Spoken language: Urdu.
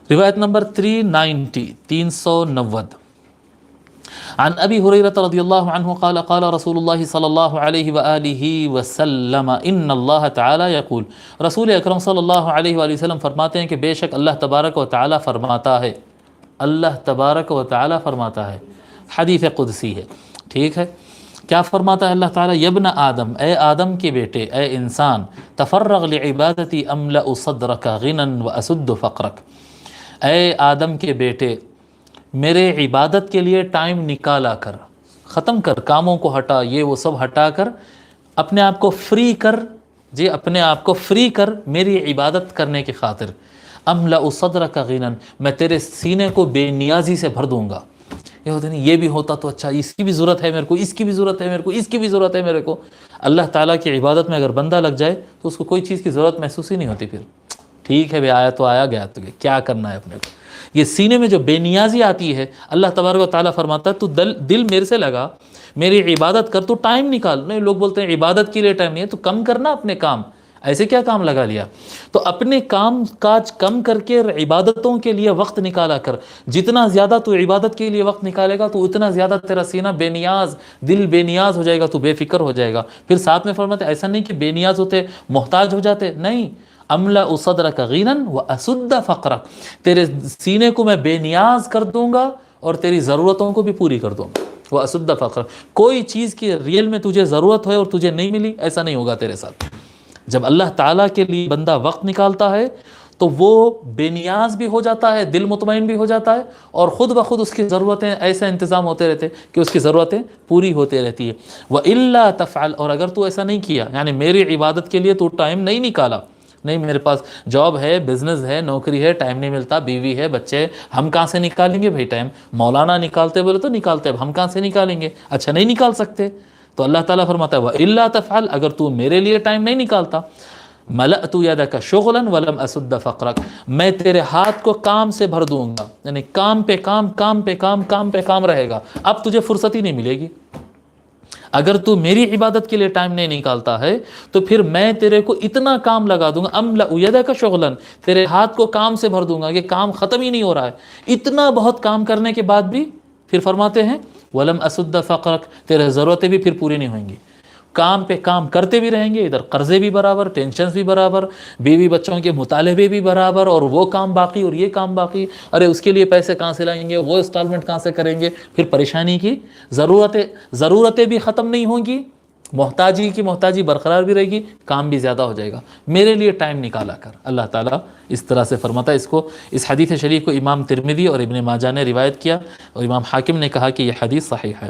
روایت نمبر 390 390 عن ابی ہریرہ رضی اللہ عنہ قال قال رسول اللہ صلی اللہ علیہ وآلہ وسلم ان اللہ تعالی یقول، رسول اکرم صلی اللہ علیہ وآلہ وسلم فرماتے ہیں کہ بے شک اللہ تبارک و تعالی فرماتا ہے، اللہ تبارک و تعالی فرماتا ہے، حدیث قدسی ہے، ٹھیک ہے۔ کیا فرماتا ہے اللہ تعالیٰ؟ یبن آدم، اے آدم کے بیٹے، اے انسان، تفرغ لعبادتی املأ صدرک غنا واسد فقرک، اے آدم کے بیٹے میرے عبادت کے لیے ٹائم نکالا کر، ختم کر، کاموں کو ہٹا، یہ وہ سب ہٹا کر اپنے آپ کو فری کر، جی اپنے آپ کو فری کر میری عبادت کرنے کی خاطر۔ املأ صدرک غنا، میں تیرے سینے کو بے نیازی سے بھر دوں گا۔ یہ ہوتا نہیں یہ بھی ہوتا تو اچھا، اس کی بھی ضرورت ہے میرے کو، اس کی بھی ضرورت ہے میرے کو، اس کی بھی ضرورت ہے میرے کو۔ اللہ تعالیٰ کی عبادت میں اگر بندہ لگ جائے تو اس کو کوئی چیز کی ضرورت محسوس ہی نہیں ہوتی۔ پھر ٹھیک ہے بھائی، آیا تو آیا، گیا تو گیا، کیا کرنا ہے اپنے کو۔ یہ سینے میں جو بے نیازی آتی ہے، اللہ تبارک و تعالیٰ فرماتا ہے تو دل میرے سے لگا، میری عبادت کر، تو ٹائم نکال۔ نہیں، لوگ بولتے ہیں عبادت کے لیے ٹائم نہیں ہے، تو کم کرنا اپنے کام، ایسے کیا کام لگا لیا؟ تو اپنے کام کاج کم کر کے عبادتوں کے لیے وقت نکالا کر۔ جتنا زیادہ تو عبادت کے لیے وقت نکالے گا تو اتنا زیادہ تیرا سینہ بے نیاز، دل بے نیاز ہو جائے گا، تو بے فکر ہو جائے گا۔ پھر ساتھ میں فرماتے ایسا نہیں کہ بے نیاز ہوتے محتاج ہو جاتے، نہیں، املأ صدرک غنا واسد فقرک، تیرے سینے کو میں بے نیاز کر دوں گا اور تیری ضرورتوں کو بھی پوری کر دوں گا۔ واسد فقرک، کوئی چیز کی ریئل میں تجھے ضرورت ہے اور تجھے نہیں ملی، ایسا نہیں ہوگا تیرے ساتھ۔ جب اللہ تعالیٰ کے لیے بندہ وقت نکالتا ہے تو وہ بے نیاز بھی ہو جاتا ہے، دل مطمئن بھی ہو جاتا ہے، اور خود بخود اس کی ضرورتیں ایسا انتظام ہوتے رہتے کہ اس کی ضرورتیں پوری ہوتے رہتی ہے۔ وَإِلَّا تَفْعَلْ، اور اگر تو ایسا نہیں کیا، یعنی میری عبادت کے لیے تو ٹائم نہیں نکالا، نہیں میرے پاس جاب ہے، بزنس ہے، نوکری ہے، ٹائم نہیں ملتا، بیوی ہے، بچے، ہم کہاں سے نکالیں گے بھائی ٹائم؟ مولانا نکالتے بولے تو نکالتے، اب ہم کہاں سے نکالیں گے؟ اچھا نہیں نکال سکتے، تو اللہ تعالیٰ فرماتا ہے وَإِلَّا تَفْعَلْ، اگر تو میرے لیے ٹائم نہیں نکالتا، ملأت یدک شغلا ولم اسد فقرک، میں تیرے ہاتھ کو کام سے بھر دوں گا، یعنی کام پہ کام، کام پہ کام، کام پہ کام رہے گا، اب تجھے فرصت ہی نہیں ملے گی۔ اگر تو میری عبادت کے لیے ٹائم نہیں نکالتا ہے تو پھر میں تیرے کو اتنا کام لگا دوں گا، املأ یدک شغلا، تیرے ہاتھ کو کام سے بھر دوں گا کہ کام ختم ہی نہیں ہو رہا ہے، اتنا بہت کام کرنے کے بعد بھی پھر فرماتے ہیں ولم اسد فقرک، تیرے ضرورتیں بھی پھر پوری نہیں ہوئیں گی۔ کام پہ کام کرتے بھی رہیں گے، ادھر قرضے بھی برابر، ٹینشنز بھی برابر، بیوی بچوں کے مطالبے بھی برابر، اور وہ کام باقی اور یہ کام باقی، ارے اس کے لیے پیسے کہاں سے لائیں گے، وہ انسٹالمنٹ کہاں سے کریں گے، پھر پریشانی کی ضرورتیں بھی ختم نہیں ہوں گی، محتاجی برقرار بھی رہے گی، کام بھی زیادہ ہو جائے گا۔ میرے لیے ٹائم نکالا کر، اللہ تعالیٰ اس طرح سے فرماتا ہے۔ اس حدیث شریف کو امام ترمذی اور ابن ماجہ نے روایت کیا، اور امام حاکم نے کہا کہ یہ حدیث صحیح ہے۔